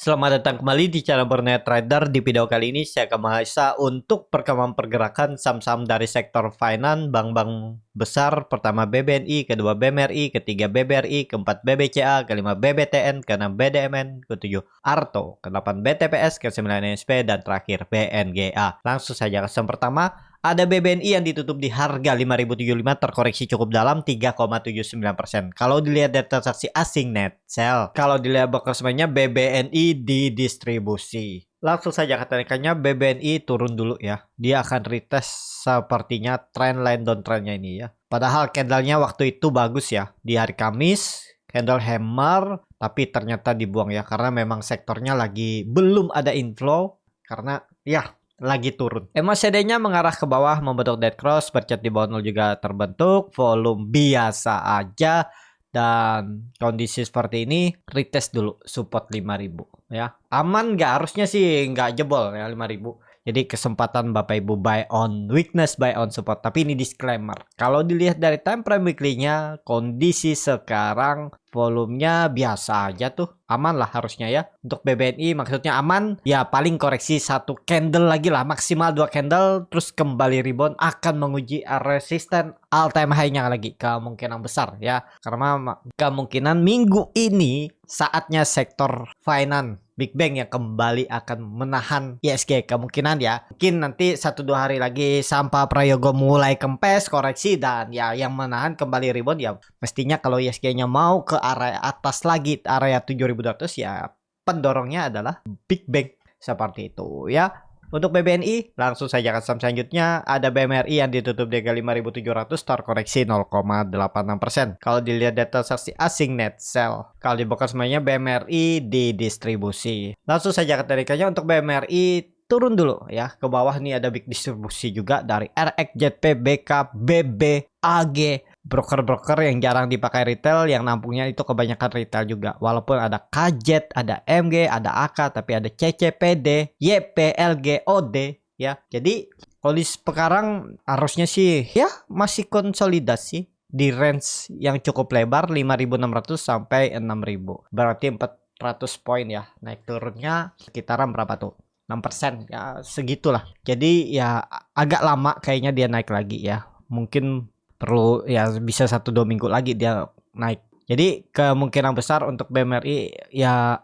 Selamat datang kembali di channel Bernet Trader. Di video kali ini saya akan menganalisa untuk perkembangan pergerakan saham-saham dari sektor finance, bank-bank besar. Pertama BBNI, kedua BMRI, ketiga BBRI, keempat BBCA, kelima BBTN, keenam BDMN, ketujuh Arto, kedelapan BTPS, kesembilan NSP, dan terakhir BNGA. Langsung saja ke saham pertama. Ada BBNI yang ditutup di harga 5.075 terkoreksi cukup dalam 3,79%. Kalau dilihat dari transaksi asing net sell, kalau dilihat bookkeepernya BBNI didistribusi. Langsung saja katanya BBNI turun dulu ya. Dia akan retest sepertinya trendline downtrendnya ini ya. Padahal candlenya waktu itu bagus ya. Di hari Kamis candle hammer, tapi ternyata dibuang ya karena memang sektornya lagi belum ada inflow karena ya lagi turun. MACD-nya mengarah ke bawah membentuk dead cross, bercat di bawah 0 juga terbentuk, volume biasa aja, dan kondisi seperti ini retest dulu support 5000 ya. Aman nggak? Harusnya sih nggak jebol ya 5000. Jadi kesempatan Bapak Ibu buy on weakness, buy on support. Tapi ini disclaimer. Kalau dilihat dari time frame weekly-nya, kondisi sekarang volumenya biasa aja tuh. Aman lah harusnya ya. Untuk BBNI maksudnya aman. Ya paling koreksi satu candle lagi lah. Maksimal 2 candle. Terus kembali rebound akan menguji resisten all time high-nya lagi. Kemungkinan besar ya. Karena kemungkinan minggu ini saatnya sektor finance Big Bang yang kembali akan menahan ISG kemungkinan ya. Mungkin nanti 1-2 hari lagi Sampa Prayogo mulai kempes koreksi dan ya yang menahan kembali rebound ya. Mestinya kalau ISG-nya mau ke area atas lagi area 7.200 ya pendorongnya adalah Big Bang seperti itu ya. Untuk BBNI langsung saja ke saham selanjutnya. Ada BMRI yang ditutup di 5.700 terkoreksi 0,86%. Kalau dilihat data transaksi asing net sell, kalau dibuka semuanya BMRI didistribusi. Langsung saja ke tarikannya untuk BMRI turun dulu ya ke bawah. Nih ada big distribusi juga dari RX, ZP, BK, BB, AG, broker-broker yang jarang dipakai retail, yang nampungnya itu kebanyakan retail juga. Walaupun ada KZ, ada MG, ada AK, tapi ada CCPD, YP, LG, OD ya. Jadi kondisi sekarang harusnya sih ya masih konsolidasi di range yang cukup lebar 5.600 sampai 6.000. Berarti 400 poin ya. Naik turunnya sekitaran berapa tuh? 6% ya segitulah. Jadi ya agak lama kayaknya dia naik lagi ya. Mungkin perlu ya bisa 1-2 minggu lagi dia naik. Jadi kemungkinan besar untuk BMRI ya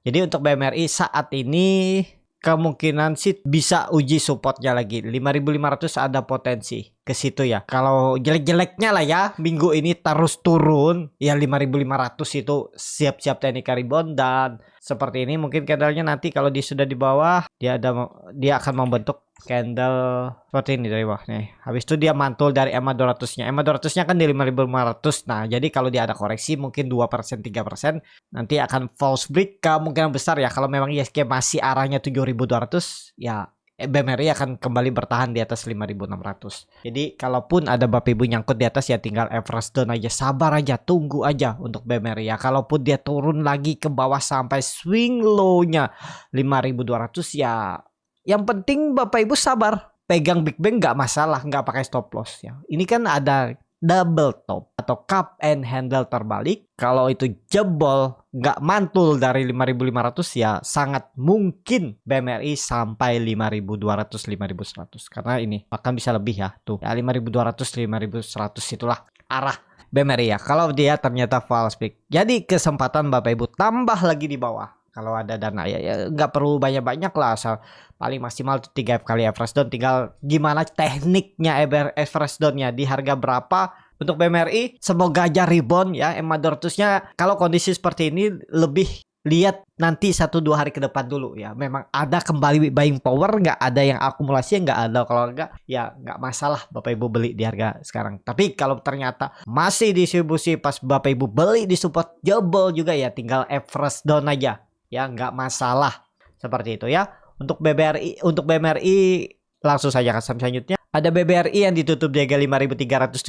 jadi untuk BMRI saat ini kemungkinan sih bisa uji supportnya lagi 5.500 ada potensi ke situ ya. Kalau jelek-jeleknya lah ya minggu ini terus turun ya 5.500 itu siap-siap teknik rebound. Dan seperti ini mungkin candlenya nanti kalau dia sudah di bawah dia akan membentuk candle seperti ini dari bawah nih. Habis itu dia mantul dari EMA 200-nya. EMA 200-nya kan di 5.500. Nah, jadi kalau dia ada koreksi mungkin 2% 3% nanti akan false break kemungkinan besar ya. Kalau memang ISG masih arahnya 7.200 ya BMRI akan kembali bertahan di atas 5.600. Jadi kalaupun ada Bapak Ibu nyangkut di atas ya tinggal average down aja, sabar aja, tunggu aja untuk BMRI ya. Kalaupun dia turun lagi ke bawah sampai swing low-nya 5.200 ya yang penting Bapak Ibu sabar, pegang Big Bang nggak masalah, nggak pakai stop loss ya. Ini kan ada double top atau cup and handle terbalik. Kalau itu jebol nggak mantul dari 5.500 ya sangat mungkin BMRI sampai 5.200 5.100 karena ini bahkan bisa lebih ya tuh ya 5.200 5.100 itulah arah BMRI ya kalau dia ternyata false break. Jadi kesempatan Bapak Ibu tambah lagi di bawah. Kalau ada dana ya nggak perlu banyak-banyak lah, asal paling maksimal 3 kali average down. Tinggal gimana tekniknya average downnya di harga berapa. Untuk BMRI semoga aja rebound ya. EMA 200-nya kalau kondisi seperti ini lebih lihat nanti 1-2 hari ke depan dulu ya. Memang ada kembali buying power, nggak ada yang akumulasi, nggak ada. Kalau nggak ya nggak masalah Bapak Ibu beli di harga sekarang. Tapi kalau ternyata masih distribusi pas Bapak Ibu beli di support jebol juga ya tinggal average down aja. Ya nggak masalah seperti itu ya. Untuk BMRI langsung saja ke saham selanjutnya. Ada BBRI yang ditutup di harga 5.375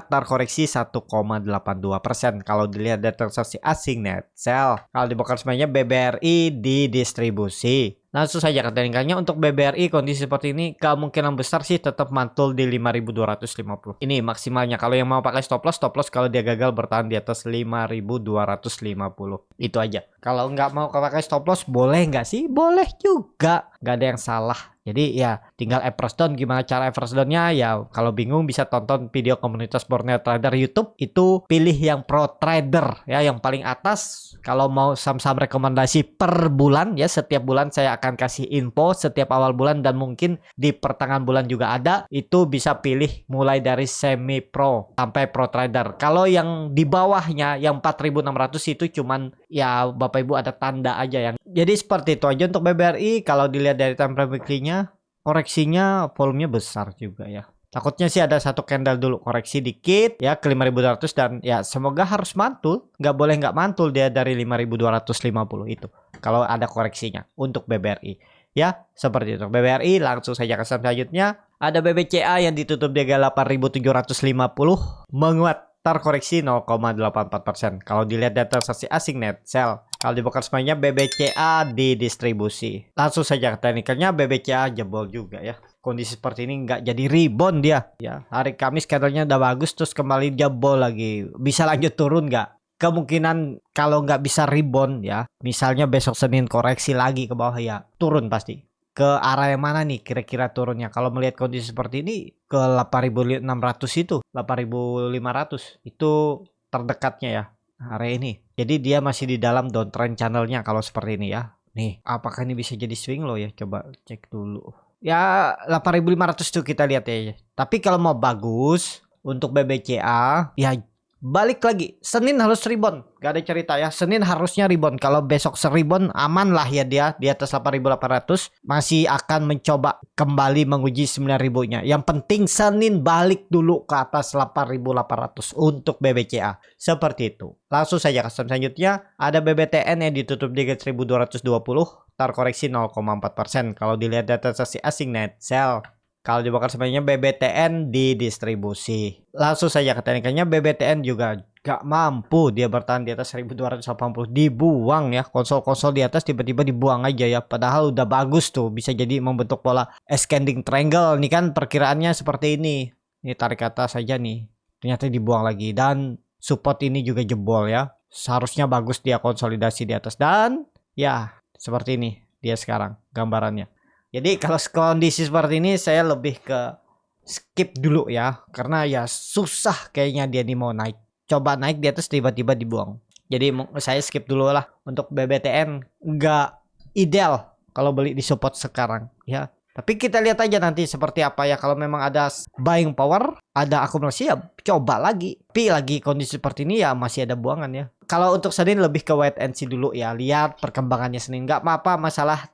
terkoreksi 1,82%. Kalau dilihat dari transaksi asing net sell, kalau dibuka semuanya BBRI didistribusi. Langsung saja ke teknikalnya. Untuk BBRI kondisi seperti ini kemungkinan besar sih tetap mantul di 5.250. Ini maksimalnya. Kalau yang mau pakai stop loss kalau dia gagal bertahan di atas 5.250. Itu aja. Kalau nggak mau pakai stop loss boleh nggak sih? Boleh juga, nggak ada yang salah. Jadi ya tinggal average down. Gimana cara average down-nya? Ya kalau bingung bisa tonton video komunitas Borneo Trader YouTube. Itu pilih yang Pro Trader ya, yang paling atas. Kalau mau saham-saham rekomendasi per bulan ya, setiap bulan saya akan kasih info setiap awal bulan dan mungkin di pertengahan bulan juga ada. Itu bisa pilih mulai dari semi pro sampai Pro Trader. Kalau yang di bawahnya yang 4.600 itu cuman ya Bapak Ibu ada tanda aja yang. Jadi seperti itu aja untuk BBRI. Kalau dilihat dari time frame weekly-nya, koreksinya volumenya besar juga ya. Takutnya sih ada satu candle dulu koreksi dikit ya ke 5.200 dan ya semoga harus mantul. Nggak boleh nggak mantul dia dari 5.250 itu. Kalau ada koreksinya untuk BBRI. Ya seperti itu. BBRI langsung saja ke saham selanjutnya. Ada BBCA yang ditutup di 8.750 menguat. Terkoreksi 0,84%. Kalau dilihat data transaksi asing net sell. Kalau dibongkar semuanya BBCA di distribusi. Langsung saja ke teknikalnya BBCA jebol juga ya. Kondisi seperti ini nggak jadi rebound dia. Ya hari Kamis candlenya udah bagus terus kembali jebol lagi. Bisa lanjut turun nggak? Kemungkinan kalau nggak bisa rebound ya. Misalnya besok Senin koreksi lagi ke bawah ya. Turun pasti. Ke arah yang mana nih kira-kira turunnya? Kalau melihat kondisi seperti ini ke 8.600 itu, 8.500 itu terdekatnya ya area ini. Jadi dia masih di dalam downtrend channelnya kalau seperti ini ya. Nih, apakah ini bisa jadi swing low ya? Coba cek dulu. Ya 8.500 tuh kita lihat ya. Tapi kalau mau bagus untuk BBCA ya balik lagi, Senin harus rebound. Gak ada cerita ya, Senin harusnya rebound. Kalau besok serebound aman lah ya dia di atas 8.800. Masih akan mencoba kembali menguji 9.000-nya. Yang penting Senin balik dulu ke atas 8.800 untuk BBCA. Seperti itu. Langsung saja ke saham selanjutnya. Ada BBTN yang ditutup di 1.220. Terkoreksi 0,4%. Kalau dilihat data transaksi asing net sell. Kalau dibongkar semuanya BBTN di distribusi. Langsung saja ke teknikalnya BBTN juga gak mampu dia bertahan di atas 1280. Dibuang ya. Konsol-konsol di atas tiba-tiba dibuang aja ya. Padahal udah bagus tuh. Bisa jadi membentuk pola ascending triangle. Nih kan perkiraannya seperti ini. Ini tarik ke atas saja nih. Ternyata dibuang lagi. Dan support ini juga jebol ya. Seharusnya bagus dia konsolidasi di atas. Dan ya seperti ini dia sekarang gambarannya. Jadi kalau kondisi seperti ini saya lebih ke skip dulu ya. Karena ya susah kayaknya dia nih mau naik. Coba naik di atas tiba-tiba dibuang. Jadi saya skip dulu lah. Untuk BBTN nggak ideal kalau beli di support sekarang ya. Tapi kita lihat aja nanti seperti apa ya. Kalau memang ada buying power, ada akumulasi ya coba lagi. Tapi lagi kondisi seperti ini ya masih ada buangan ya. Kalau untuk Senin lebih ke wait and see dulu ya. Lihat perkembangannya Senin. Nggak apa-apa masalah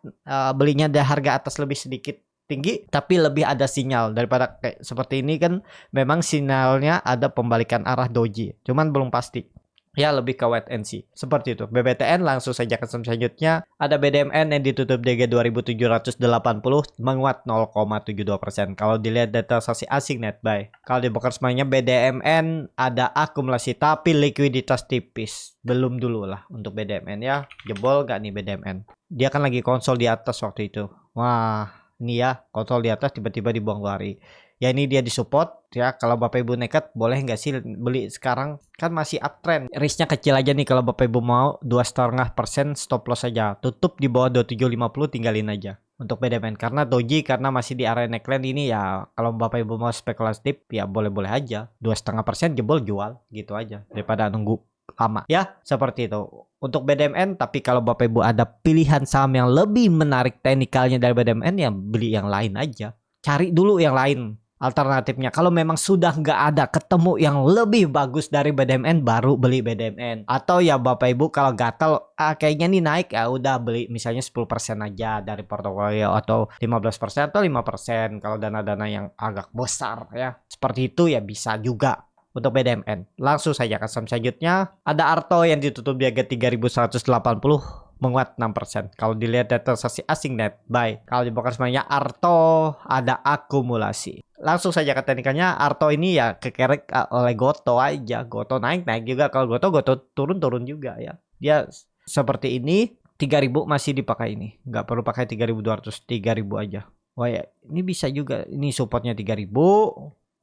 belinya ada harga atas lebih sedikit tinggi. Tapi lebih ada sinyal. Daripada kayak seperti ini kan memang sinyalnya ada pembalikan arah doji. Cuman belum pasti. Ya lebih ke wait and see. Seperti itu. BBTN langsung saja ke saham selanjutnya. Ada BDMN yang ditutup DG 2780 menguat 0,72%. Kalau dilihat data transaksi asing net buy. Kalau dibongkar semuanya BDMN ada akumulasi tapi likuiditas tipis. Belum dulu lah untuk BDMN ya. Jebol gak nih BDMN? Dia kan lagi konsol di atas waktu itu. Wah, ini ya konsol di atas tiba-tiba dibuang lari. Ya ini dia disupport ya. Kalau Bapak Ibu nekat boleh nggak sih beli sekarang? Kan masih uptrend. Risknya kecil aja nih kalau Bapak Ibu mau 2,5% stop loss aja. Tutup di bawah 2750 tinggalin aja. Untuk BDMN karena doji karena masih di area neckline ini ya kalau Bapak Ibu mau spekulatif ya boleh-boleh aja. 2,5% jebol jual gitu aja daripada nunggu lama ya seperti itu untuk BDMN. Tapi kalau Bapak Ibu ada pilihan saham yang lebih menarik teknikalnya dari BDMN ya beli yang lain aja. Cari dulu yang lain alternatifnya. Kalau memang sudah nggak ada ketemu yang lebih bagus dari BDMN baru beli BDMN. Atau ya Bapak Ibu kalau gatel kayaknya nih naik ya udah beli misalnya 10% aja dari portofolio atau 15% atau 5% kalau dana-dana yang agak besar ya. Seperti itu ya bisa juga untuk BDMN. Langsung saja ke saham selanjutnya. Ada Arto yang ditutup di harga 3.180 menguat 6%. Kalau dilihat data transaksi asing net buy. Kalau dibongkar semuanya Arto ada akumulasi. Langsung saja ke teknikannya. Arto ini ya kekerek oleh Goto aja. Goto naik juga. Kalau Goto turun juga ya. Dia seperti ini 3.000 masih dipakai ini. Nggak perlu pakai 3.200. 3.000 aja. Wah ya ini bisa juga. Ini supportnya 3.000.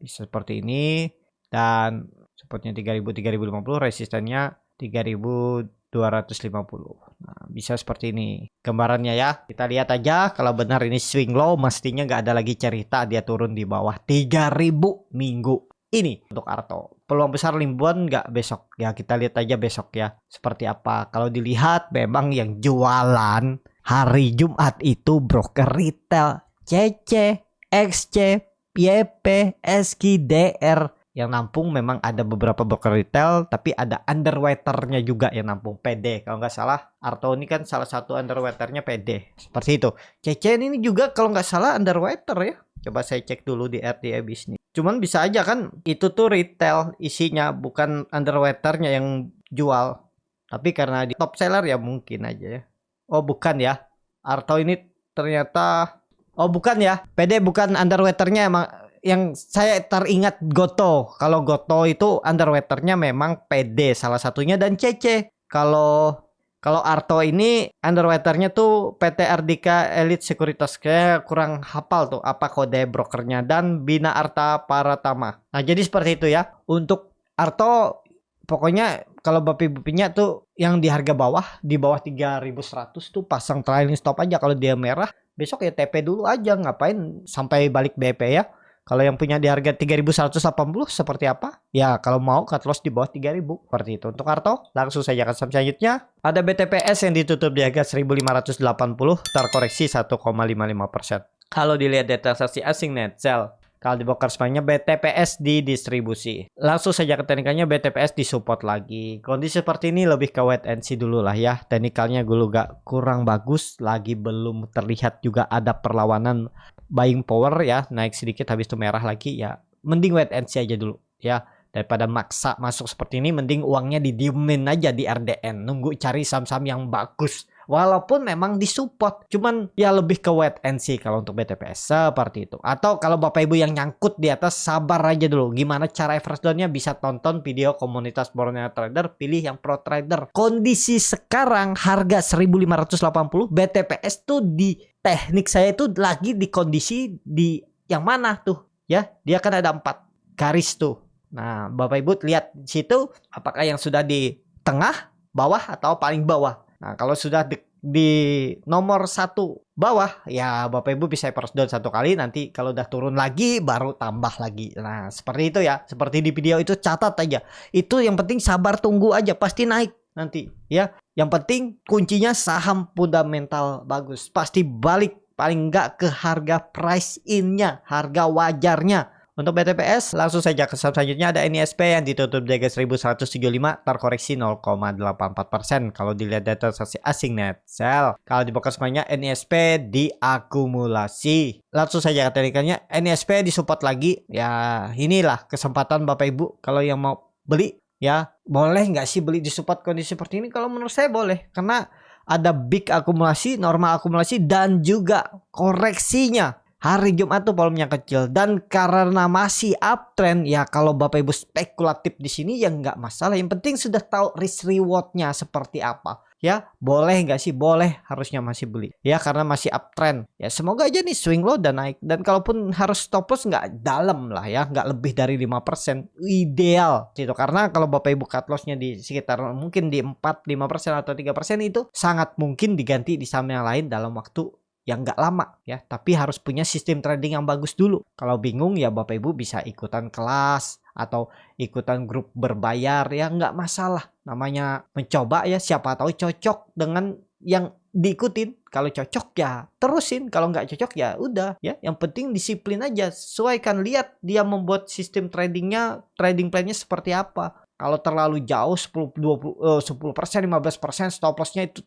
Bisa seperti ini. Dan supportnya 3.000 3.050. Resistannya 3.000 250. Nah, bisa seperti ini gambarannya ya. Kita lihat aja kalau benar ini swing low, mestinya nggak ada lagi cerita dia turun di bawah 3000 minggu ini untuk Arto. Peluang besar limbuan nggak besok ya, kita lihat aja besok ya seperti apa. Kalau dilihat memang yang jualan hari Jumat itu broker retail CC, XC, YP, SK, DR. Yang nampung memang ada beberapa broker retail, tapi ada underwaternya juga yang nampung PD. Kalau nggak salah, Arto ini kan salah satu underwaternya PD. Seperti itu. CC ini juga kalau nggak salah underwater ya. Coba saya cek dulu di RTA Bisnis. Cuman bisa aja kan itu tuh retail isinya, bukan underwaternya yang jual. Tapi karena di top seller ya mungkin aja ya. Oh bukan ya. Arto ini ternyata... Oh bukan ya. PD bukan underwaternya emang. Yang saya teringat Goto. Kalau Goto itu underwaternya memang PD salah satunya dan CC. Kalau Arto ini underwaternya tuh PT Ardika Elite Sekuritas. Kayak kurang hafal tuh apa kode brokernya, dan Bina Arta Paratama. Nah jadi seperti itu ya. Untuk Arto pokoknya kalau Bapak Ibu punya tuh yang di harga bawah, di bawah 3100 tuh pasang trailing stop aja. Kalau dia merah besok ya TP dulu aja, ngapain sampai balik BP ya. Kalau yang punya di harga 3180 seperti apa? Ya kalau mau cut loss di bawah 3000 seperti itu. Untuk Arto langsung saja ke saham selanjutnya. Ada BTPS yang ditutup di harga 1580, terkoreksi 1,55%. Kalau dilihat dari transaksi asing net sell, kalau di broker semuanya BTPS di distribusi. Langsung saja ke teknikalnya, BTPS di support lagi. Kondisi seperti ini lebih ke wait and see dulu lah ya. Teknikalnya dulu gak kurang bagus, lagi belum terlihat juga ada perlawanan buying power ya, naik sedikit habis itu merah lagi ya. Mending wait and see aja dulu ya. Daripada maksa masuk seperti ini, mending uangnya didiemin aja di RDN, nunggu cari saham-saham yang bagus. Walaupun memang disupport, cuman ya lebih ke wait and see kalau untuk BTPS seperti itu. Atau kalau Bapak Ibu yang nyangkut di atas, sabar aja dulu. Gimana cara average down-nya, bisa tonton video komunitas Borneo Trader, pilih yang Pro Trader. Kondisi sekarang harga 1580, BTPS tuh di teknik saya itu lagi di kondisi di yang mana tuh ya? Dia kan ada 4 garis tuh. Nah, Bapak Ibu lihat di situ apakah yang sudah di tengah, bawah atau paling bawah. Nah, kalau sudah di nomor 1 bawah, ya Bapak Ibu bisa average down 1 kali, nanti kalau udah turun lagi baru tambah lagi. Nah, seperti itu ya. Seperti di video itu, catat aja. Itu yang penting sabar, tunggu aja, pasti naik nanti ya. Yang penting kuncinya saham fundamental bagus, pasti balik paling enggak ke harga price in-nya, harga wajarnya. Untuk BTPS langsung saja ke saham selanjutnya. Ada NISP yang ditutup di harga 1175, terkoreksi 0,84%. Kalau dilihat data transaksi asing net sell, kalau di broker semuanya NISP diakumulasi. Langsung saja ke teknikalnya, NISP disupport lagi. Ya inilah kesempatan Bapak Ibu kalau yang mau beli ya. Boleh nggak sih beli di support kondisi seperti ini? Kalau menurut saya boleh, karena ada big akumulasi, normal akumulasi, dan juga koreksinya. Hari Jumat tuh volumenya kecil, dan karena masih uptrend ya, kalau Bapak Ibu spekulatif di sini ya nggak masalah. Yang penting sudah tahu risk rewardnya seperti apa. Ya boleh nggak sih? Boleh, harusnya masih beli ya karena masih uptrend. Ya semoga aja nih swing low dan naik. Dan kalaupun harus stop loss nggak dalam lah ya, nggak lebih dari 5%. Ideal gitu, karena kalau Bapak Ibu cut lossnya di sekitar mungkin di 4-5% atau 3%, itu sangat mungkin diganti di saham yang lain dalam waktu yang nggak lama ya, tapi harus punya sistem trading yang bagus dulu. Kalau bingung ya Bapak Ibu bisa ikutan kelas atau ikutan grup berbayar ya, nggak masalah. Namanya mencoba ya, siapa tahu cocok dengan yang diikutin. Kalau cocok ya terusin, kalau nggak cocok ya udah ya. Yang penting disiplin aja, sesuaikan, lihat dia membuat sistem tradingnya, trading plannya seperti apa. Kalau terlalu jauh 10%, 15% stop lossnya itu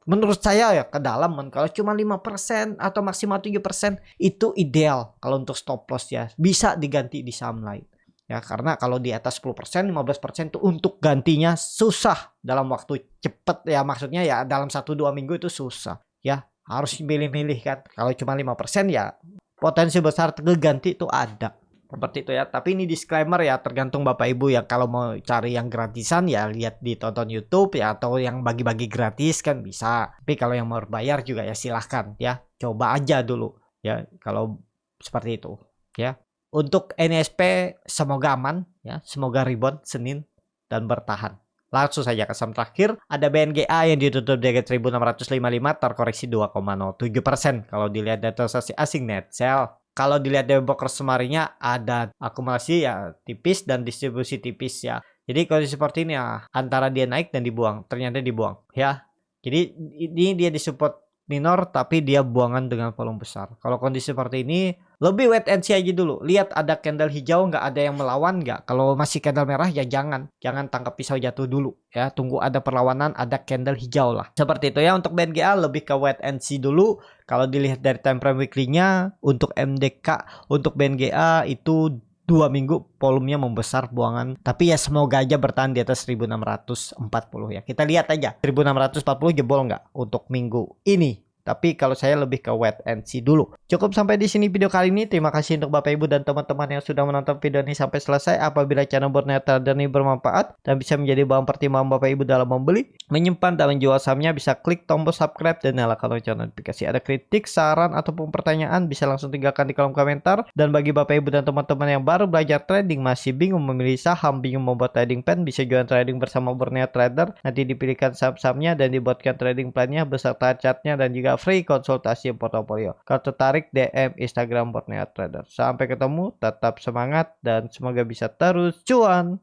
menurut saya ya ke dalam. Kalau cuma 5% atau maksimal 7% itu ideal kalau untuk stop loss ya. Bisa diganti di saham lain. Ya, karena kalau di atas 10%, 15% itu untuk gantinya susah dalam waktu cepat ya, maksudnya ya dalam 1-2 minggu itu susah. Ya, harus milih-milih kan. Kalau cuma 5% ya potensi besar terganti itu ada. Seperti itu ya. Tapi ini disclaimer ya, tergantung Bapak Ibu ya. Kalau mau cari yang gratisan ya lihat di tonton YouTube ya, atau yang bagi-bagi gratis kan bisa. Tapi kalau yang mau bayar juga ya silahkan ya. Coba aja dulu ya kalau seperti itu ya. Untuk NSP semoga aman ya, semoga rebound Senin dan bertahan. Langsung saja ke saham terakhir, ada BNGA yang ditutup di harga 1655 terkoreksi 2,07%. Kalau dilihat dari transaksi asing net sell. Kalau dilihat dari broker semarinya ada akumulasi ya tipis dan distribusi tipis ya. Jadi kondisi seperti ini ya, antara dia naik dan dibuang, ternyata dibuang ya. Jadi ini dia disupport minor tapi dia buangan dengan volume besar. Kalau kondisi seperti ini lebih wait and see aja dulu. Lihat ada candle hijau nggak, ada yang melawan nggak. Kalau masih candle merah ya jangan tangkap pisau jatuh dulu ya. Tunggu ada perlawanan, ada candle hijau lah. Seperti itu ya untuk BNGA, lebih ke wait and see dulu. Kalau dilihat dari time frame weekly-nya untuk MDK, untuk BNGA itu 2 minggu volumenya membesar buangan, tapi ya semoga aja bertahan di atas 1640 ya. Kita lihat aja 1640 jebol nggak untuk minggu ini. Tapi kalau saya lebih ke wait and see dulu. Cukup sampai di sini video kali ini. Terima kasih untuk Bapak Ibu dan teman-teman yang sudah menonton video ini sampai selesai. Apabila channel Borneo Trader ini bermanfaat dan bisa menjadi bahan pertimbangan Bapak Ibu dalam membeli, menyimpan dan menjual sahamnya, bisa klik tombol subscribe dan nyalakan lonceng notifikasi. Ada kritik, saran ataupun pertanyaan bisa langsung tinggalkan di kolom komentar. Dan bagi Bapak Ibu dan teman-teman yang baru belajar trading, masih bingung memilih saham, bingung membuat trading plan, bisa join trading bersama Borneo Trader. Nanti dipilihkan saham-sahamnya dan dibuatkan trading plannya beserta chartnya dan juga free konsultasi portofolio. Kalau tertarik, DM Instagram Borneo Trader. Sampai ketemu, tetap semangat dan semoga bisa terus cuan.